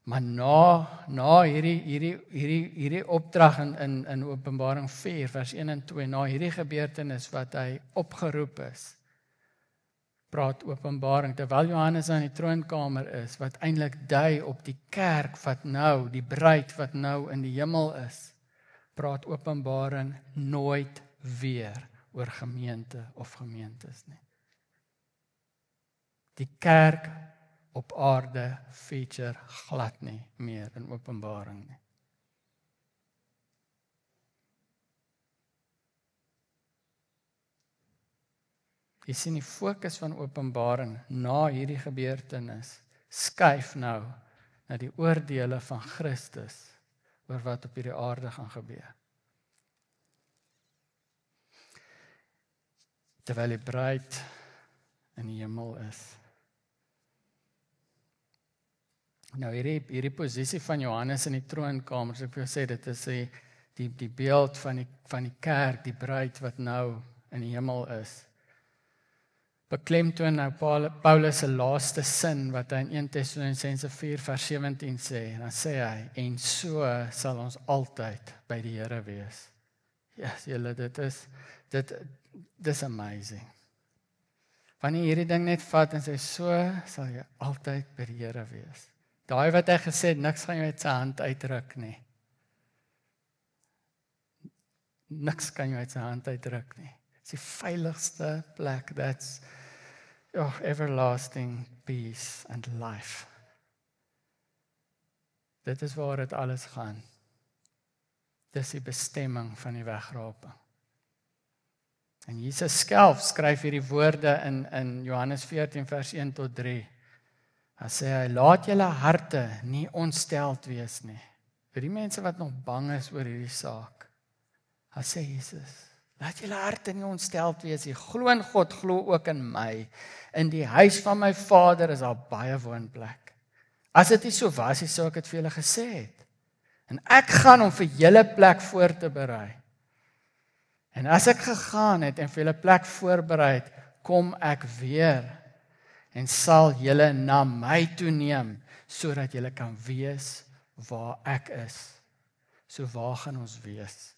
Maar na hierdie opdrag in Openbaring 4 vers 1 en 2, na hierdie gebeurtenis wat hy opgeroep is, praat Openbaring, terwyl Johannes aan die troonkamer is, wat eintlik dui op die kerk wat nou, die bruid wat nou in die hemel is, praat Openbaring nooit weer oor gemeente of gemeentes nie. Die kerk op aarde feature glad nie meer in Openbaring nie. Jy sien die fokus van Openbaring na hierdie gebeurtenis skuif nou na die oordeele van Christus oor wat op hierdie aarde gaan gebeur. Terwyl die bruid in die hemel is. Nou hierdie posisie van Johannes in die troonkamer, so ek wil sê dit is die beeld van die kerk, die bruid wat nou in die hemel is. Beklemtoon nou Paulus se laaste sin wat hy in 1 Tessalonisense 4 vers 17 sê, en dan sê hy, en so sal ons altyd by die Here wees. Yes, julle, dit is amazing. Wanneer hierdie ding net vat en sê, so sal jy altyd by die Here wees. Daai wat hy gesê het, niks gaan jy uit sy hand uitruk nie. Niks kan jy uit sy hand uitruk nie. Dit is die veiligste plek, that's everlasting peace and life. Dit is waar dit alles gaan. Dis die bestemming van die wegraping. En Jesus self skryf hierdie woorde in Johannes 14 vers 1 tot 3. Hy sê hy, laat julle harte nie ontsteld wees nie. Vir die mense wat nog bang is oor hierdie saak. Hy sê Jesus, laat julle harte nie ontsteld wees nie. Glo in God, glo ook in my. In die huis van my Vader is daar baie woonplek. As dit nie so was, sou ek dit vir julle gesê het. En ek gaan om vir julle plek voor te berei. En as ek gegaan het en vir julle plek voorberei het, kom ek weer en sal julle na my toe neem, sodat julle kan wees waar ek is. So waar gaan ons wees?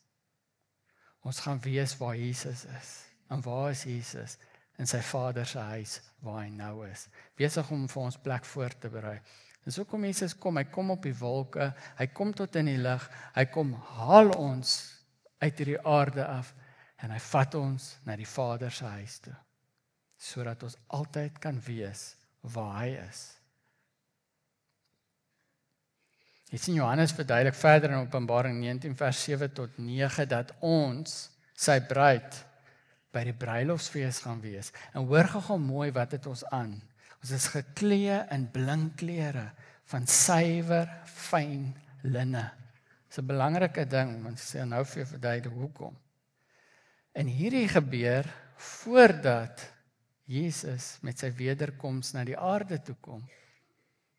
Ons gaan wees waar Jesus is. En waar is Jesus? In sy Vader se huis, waar hy nou is. Besig om vir ons plek voor te berei. En so kom Jesus kom, hy kom op die wolke, hy kom tot in die lig, hy kom haal ons uit hierdie aarde af, en hy vat ons na die Vader se huis toe, sodat ons altyd kan wees waar hy is. Jy sien Johannes verduidelik verder in Openbaring 19 vers 7 tot 9, dat ons, sy bruid, by die bruilofsfees gaan wees. En hoor gou mooi wat het ons aan. Ons is geklee in blinkklere van suiwer, fyn linne. Dis 'n belangrike ding, want ek sê nou vir jou verduidelik hoekom. En hierdie gebeur voordat Jesus met sy wederkoms na die aarde toe kom.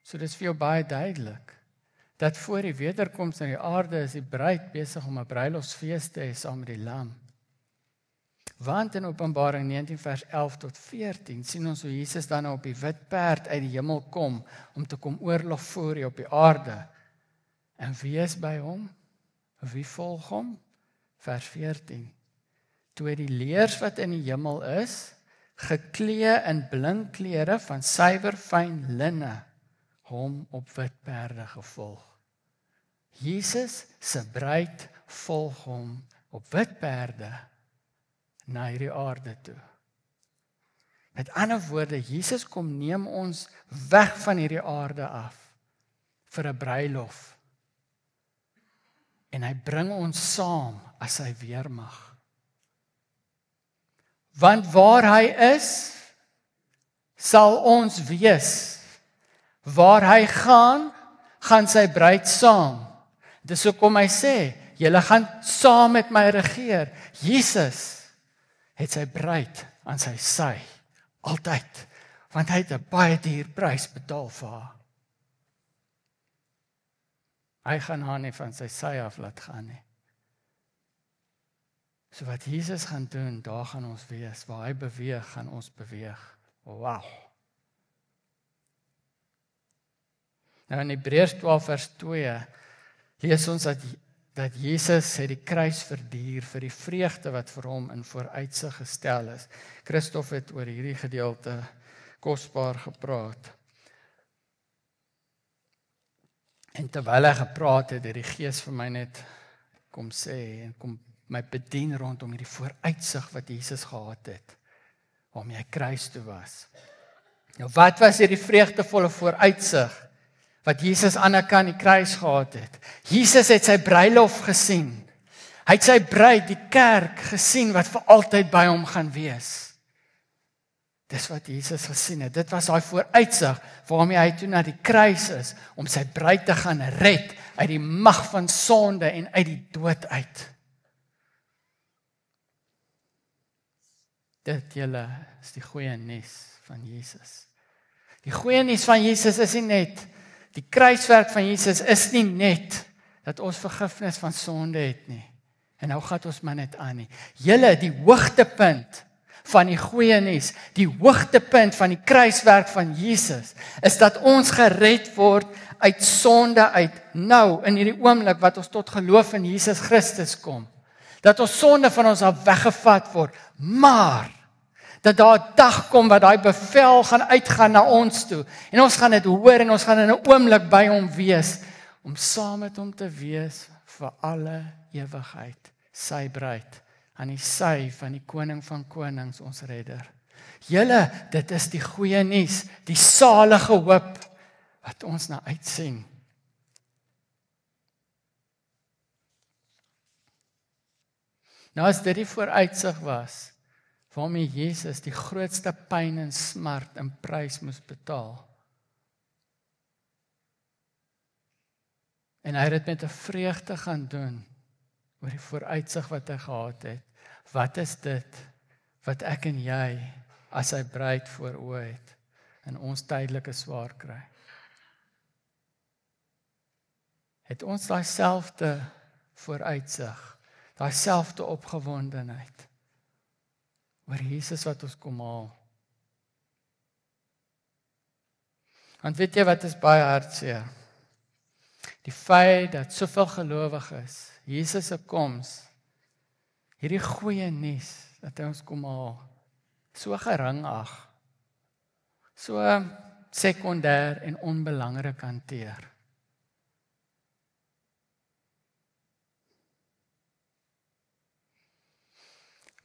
So dis vir jou baie duidelik, dat voor die wederkoms na die aarde is die bruid besig om 'n bruilofsfees te hê saam met die lam. Want in Openbaring 19 vers 11 tot 14 sien ons hoe Jesus dan op die wit perd uit die hemel kom om te kom oorlog voer hier op die aarde. En wie is by hom? Wie volg hom? Vers 14. toe die leers wat in die hemel is, geklee in blink klere van suiwer fyn linne, hom op wit perde gevolg. Jesus se bruid volg hom op wit perde na hierdie aarde toe. Met ander woorde, Jesus kom neem ons weg van hierdie aarde af vir 'n bruilof. En hy bring ons saam as sy weermag. Want waar hy is, sal ons wees. Waar hy gaan sy bruid saam. Dis hoekom hy sê, julle gaan saam met my regeer. Jesus het sy bruid aan sy sy, altyd, want hy het 'n baie duur prys betaal vir haar. Hy gaan haar nie van sy sy af laat gaan nie. So wat Jesus gaan doen, daar gaan ons wees. Waar hy beweeg, gaan ons beweeg. Wow. Nou in Hebreërs 12 vers 2 lees ons dat Jesus het die kruis verduur vir die vreugde wat vir hom in vooruitsig gestel is. Christof het oor hierdie gedeelte kosbaar gepraat. En terwyl hy gepraat het die Gees vir my net kom sê en kom my bedien rondom hierdie vooruitsig wat Jesus gehad het, waarmee hy kruis toe was. Nou wat was hierdie vreugdevolle vooruitsig wat Jesus aan die kant die kruis gehad het? Jesus het sy bruilof gesien. Hy het sy bruid, die kerk, gesien wat vir altyd by hom gaan wees. Dis wat Jesus gesien het. Dit was daai vooruitsig waarmee hy toe na die kruis is om sy bruid te gaan red uit die mag van sonde en uit die dood uit. Dit julle is die goeie nuus van Jesus. Die goeie nuus van Jesus is nie net, die kruiswerk van Jesus is nie net dat ons vergifnis van sonde het nie. En nou gaan ons maar net aan nie. Julle, die hoogtepunt van die goeie nuus, die hoogtepunt van die kruiswerk van Jesus, is dat ons gered word uit sonde uit nou, in hierdie oomblik wat ons tot geloof in Jesus Christus kom. Dat ons sonde van ons af weggevat word, maar dat daar 'n dag kom wat daai bevel gaan uitgaan na ons toe, en ons gaan dit hoor en ons gaan in 'n oomblik by hom wees, om saam met hom te wees vir alle ewigheid, sy bruid, aan die sy van die koning van konings, ons redder. Julle, dit is die goeie nuus, die salige hoop, wat ons na uitsien. Nou as dit die vooruitsig was, waarmee Jesus die grootste pyn en smart en prys moes betaal. En hy het dit met 'n vreugde gaan doen, oor die vooruitsig wat hy gehad het. Wat is dit, wat ek en jy, as sy bruid voor oë het, in ons tydelike swaar kry? Het ons daai selfde vooruitsig, daai selfde opgewondenheid, oor Jesus wat ons kom haal. Want weet jy wat is baie hartseer? Die feit dat soveel gelowiges Jesus se koms, hierdie goeie nuus dat hy ons kom haal, so gering ag, so sekondêr en onbelangrik hanteer.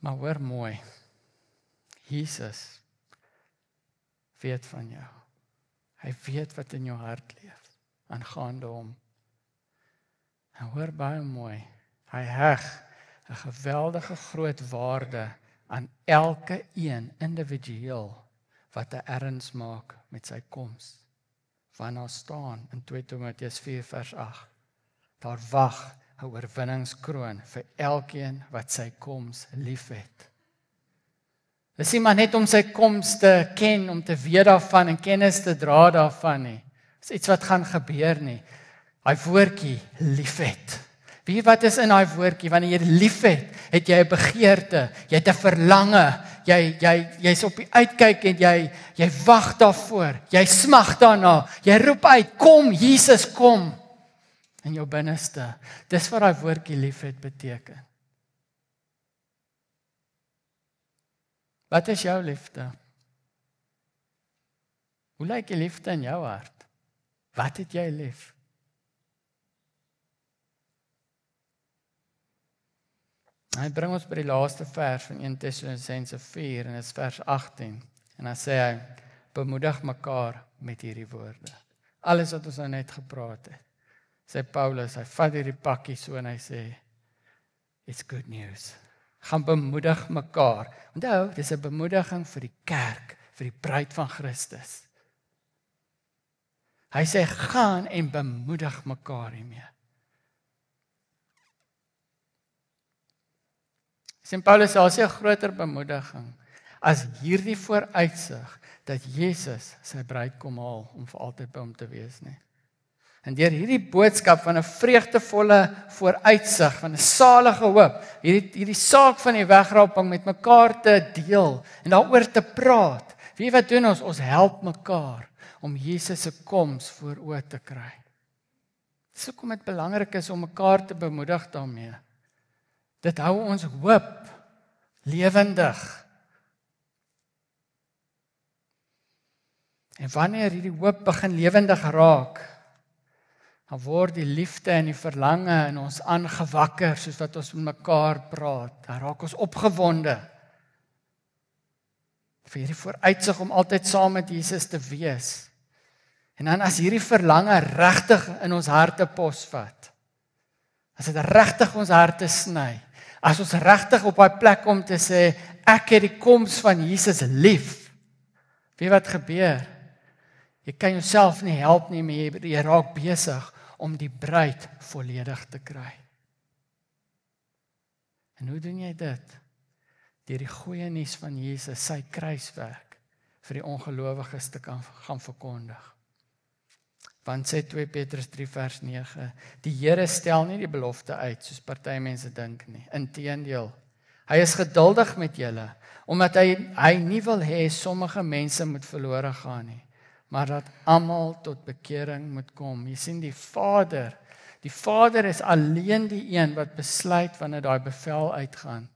Maar hoor mooi, Jesus weet van jou. Hy weet wat in jou hart leef, aangaande hom. En hoor baie mooi, hy heg 'n geweldige groot waarde aan elke een individueel wat 'n erns maak met sy koms. Waarna staan in 2 Timoteus 4 vers 8. Daar wag 'n oorwinningskroon vir elkeen wat sy koms liefhet. Dis nie maar net om sy koms te ken, om te weet daarvan en kennis te dra daarvan nie. Dis iets wat gaan gebeur nie. Daai woordjie liefhet. Weet jy wat is in daai woordjie? Wanneer jy liefhet, het jy 'n begeerte, jy het 'n verlange, jy's op die uitkyk en jy wag daarvoor, jy smag daarna, jy roep uit, kom Jesus, kom in jou binneste. Dis wat daai woordjie liefhet beteken. Wat is jou liefde? Hoe lyk die liefde in jou hart? Wat het jy lief? Hy bring ons by die laaste vers van 1 Tessalonisense 4 en dit is vers 18. En dan sê hy, bemoedig mekaar met hierdie woorde. Alles wat ons nou net gepraat het. Sê Paulus, hy vat hierdie pakkie so en hy sê, it's good news. Gaan bemoedig mekaar. Onthou, dis 'n bemoediging vir die kerk, vir die bruid van Christus. Hy sê, gaan en bemoedig mekaar hiermee. Sien Paulus, daar is 'n groter bemoediging as hierdie vooruitsig dat Jesus sy bruid kom haal om vir altyd by hom te wees, nie. En deur hierdie boodskap van 'n vreugdevolle vooruitsig, van 'n salige hoop, hierdie saak van die wegraping met mekaar te deel en daaroor te praat. Weet jy wat doen ons? Ons help mekaar om Jesus se koms voor oë te kry. Dis hoekom dit belangrik is om mekaar te bemoedig daarmee. Dit hou ons hoop lewendig. En wanneer hierdie hoop begin lewendig raak, dan word die liefde en die verlange in ons aangewakker, soos wat ons met mekaar praat. Dan raak ons opgewonde vir hierdie vooruitsig om altyd saam met Jesus te wees. En dan as hierdie verlange regtig in ons harte posvat, as dit regtig ons harte sny, as ons regtig op daai plek kom te sê, ek het die koms van Jesus lief, weet wat gebeur? Jy kan jouself nie help nie, maar jy raak besig om die bruid volledig te kry. En hoe doen jy dit? Deur die goeie nuus van Jesus, sy kruiswerk, vir die ongelowiges te kan gaan verkondig. Want sê 2 Petrus 3 vers 9, die Here stel nie die belofte uit, soos party mense dink nie. Inteendeel, hy is geduldig met julle, omdat hy nie wil hê sommige mense moet verlore gaan nie, maar dat almal tot bekering moet kom. Jy sien die Vader is alleen die een wat besluit wanneer daai bevel uitgaan.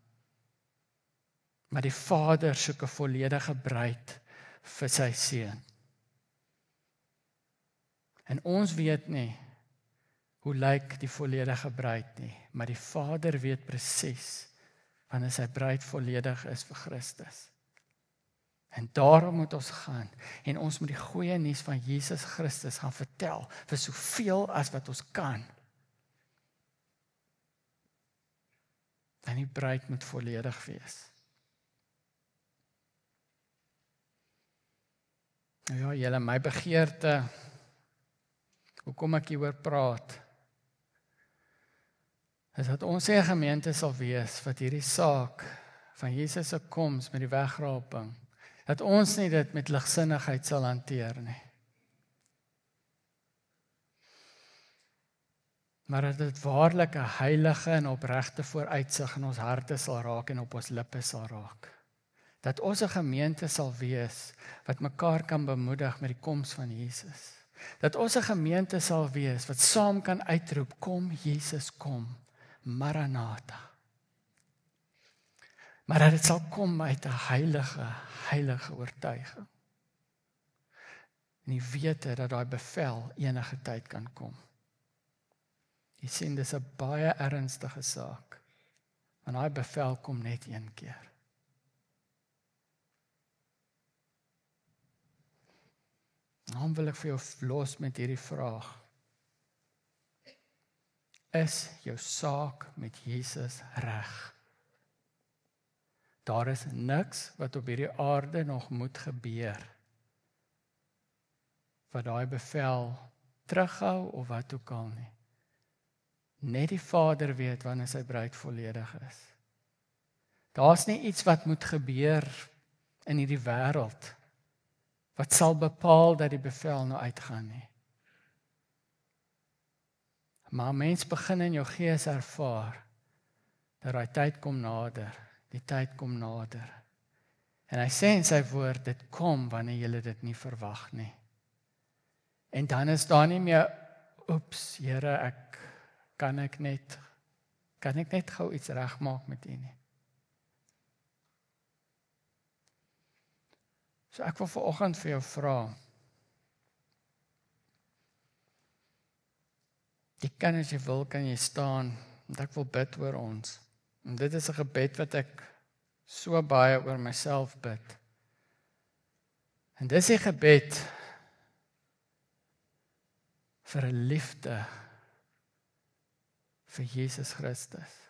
Maar die Vader soek 'n volledige bruid vir sy seun. En ons weet nie hoe lyk die volledige bruid nie, maar die Vader weet presies wanneer sy bruid volledig is vir Christus. En daarom moet ons gaan en ons moet die goeie nuus van Jesus Christus gaan vertel vir soveel as wat ons kan. En die bruid moet volledig wees. Nou ja, julle, my begeerte, hoekom ek hieroor praat, is dat ons 'n gemeente sal wees wat hierdie saak van Jesus se koms met die wegraping, dat ons nie dit met ligsinnigheid sal hanteer nie. Maar dat dit waarlik 'n heilige en opregte vooruitsig in ons harte sal raak en op ons lippe sal raak. Dat ons 'n gemeente sal wees wat mekaar kan bemoedig met die koms van Jesus. Dat ons 'n gemeente sal wees wat saam kan uitroep, kom Jesus, kom, Maranatha. Maar dat dit sal kom uit 'n heilige oortuiging. En die wete dat daai bevel enige tyd kan kom. Jy sien, dis 'n baie ernstige saak. Want daai bevel kom net een keer. Nou wil ek vir jou los met hierdie vraag. Is jou saak met Jesus reg? Daar is niks wat op hierdie aarde nog moet gebeur wat daai bevel terughou of wat ook al nie. Net die Vader weet wanneer sy bruid volledig is. Daar's nie iets wat moet gebeur in hierdie wêreld wat sal bepaal dat die bevel nou uitgaan nie. Maar mens begin in jou gees ervaar dat daai tyd kom nader, die tyd kom nader. En hy sê in sy woord, dit kom wanneer jy dit nie verwag nie. En dan is daar nie meer, oeps, Here, kan ek net gou iets regmaak met U nie. So ek wil vanoggend vir jou vra. Jy kan as jy wil, kan jy staan, want ek wil bid oor ons. En dit is 'n gebed wat ek so baie oor myself bid. En dis 'n gebed vir 'n liefde vir Jesus Christus.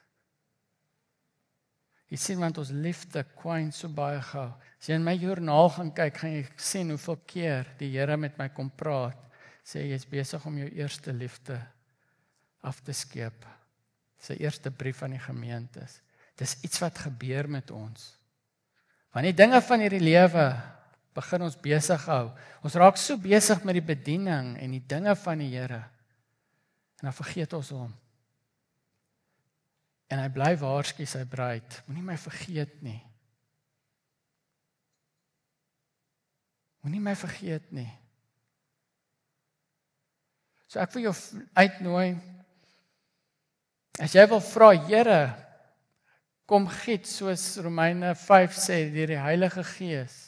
Jy sien, want ons liefde kwyn so baie gou. As jy in my joernaal gaan kyk, gaan jy sien hoeveel keer die Here met my kom praat, sê jy is besig om jou eerste liefde af te skeep. Sy eerste brief aan die gemeentes. Dis iets wat gebeur met ons. Want die dinge van hierdie lewe begin ons besig hou. Ons raak so besig met die bediening en die dinge van die Here. En dan vergeet ons hom. En hy bly waarsku sy bruid, moenie my vergeet nie. Moenie my vergeet nie. So ek wil jou uitnooi, as jy wil vra, Here, kom giet, soos Romeine 5 sê, deur die Heilige Gees,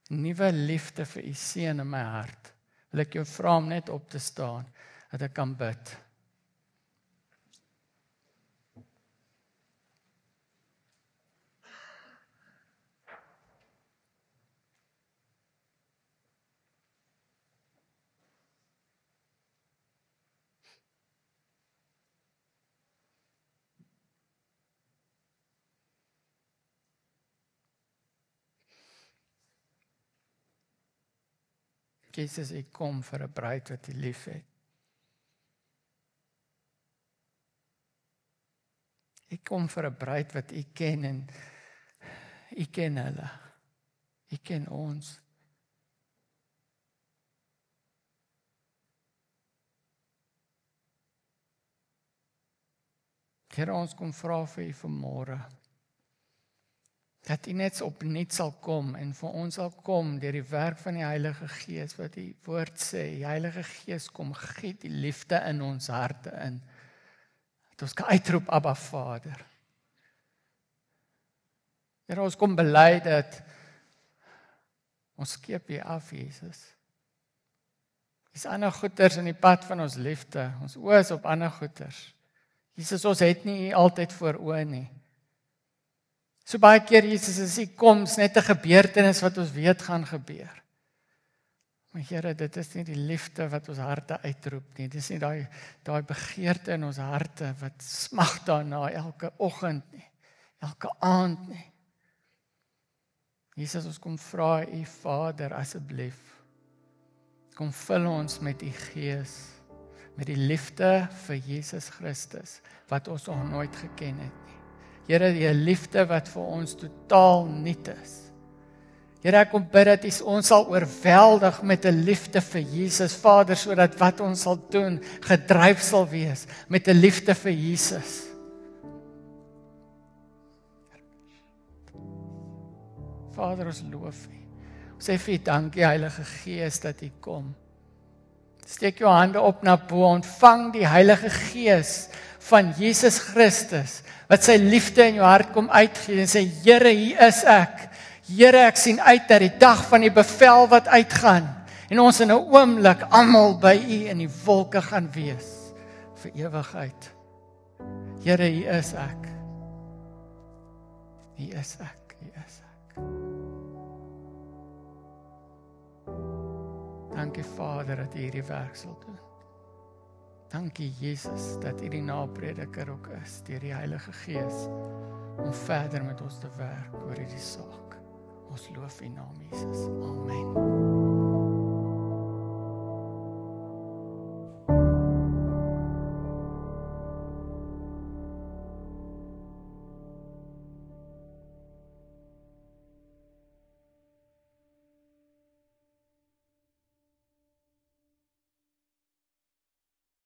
nuwe liefde vir u seun in my hart. Wil ek jou vra om net op te staan, dat ek kan bid. Jesus, ek kom vir 'n bruid wat U liefhet. Ek kom vir 'n bruid wat U ken en U ken hulle. U ken ons. Here, ons kom vra vir U vanmôre, dat U net opnuut sal kom en vir ons sal kom deur die werk van die Heilige Gees, wat die woord sê, die Heilige Gees kom giet die liefde in ons harte in, dat ons kan uitroep, Abba Vader. Here, ons kom bely dat ons skeep U af, Jesus. Dis ander goeters in die pad van ons liefde, ons oë is op ander goeters. Jesus, ons het nie U altyd voor oë nie. So baie keer, Jesus, as U kom, is net 'n gebeurtenis wat ons weet gaan gebeur. Maar Here, dit is nie die liefde wat ons harte uitroep nie. Dit is nie daai begeerte in ons harte wat smag daarna elke oggend nie, elke aand nie. Jesus, ons kom vra U Vader, asseblief, kom vul ons met U Gees, met die liefde vir Jesus Christus, wat ons nog nooit geken het nie. Here, die liefde wat vir ons totaal nuut is. Here, ek kom bid dat U ons sal oorweldig met 'n liefde vir Jesus, Vader, sodat wat ons sal doen, gedryf sal wees met 'n liefde vir Jesus. Vader, ons loof U. Ons sê vir U dankie, Heilige Gees, dat U kom. Steek jou hande op na bo, ontvang die Heilige Gees van Jesus Christus, wat sy liefde in jou hart kom uitgee en sê, Here, hier is ek. Here, ek sien uit na die dag van die bevel wat uitgaan en ons in 'n oomblik almal by U in die wolke gaan wees vir ewigheid. Here, hier is ek. Hier is ek. Hier is ek. Dankie Vader dat U hierdie werk sal doen. Dankie Jesus dat U die naprediker ook is deur die Heilige Gees om verder met ons te werk oor hierdie saak. Ons loof U naam, Jesus. Amen.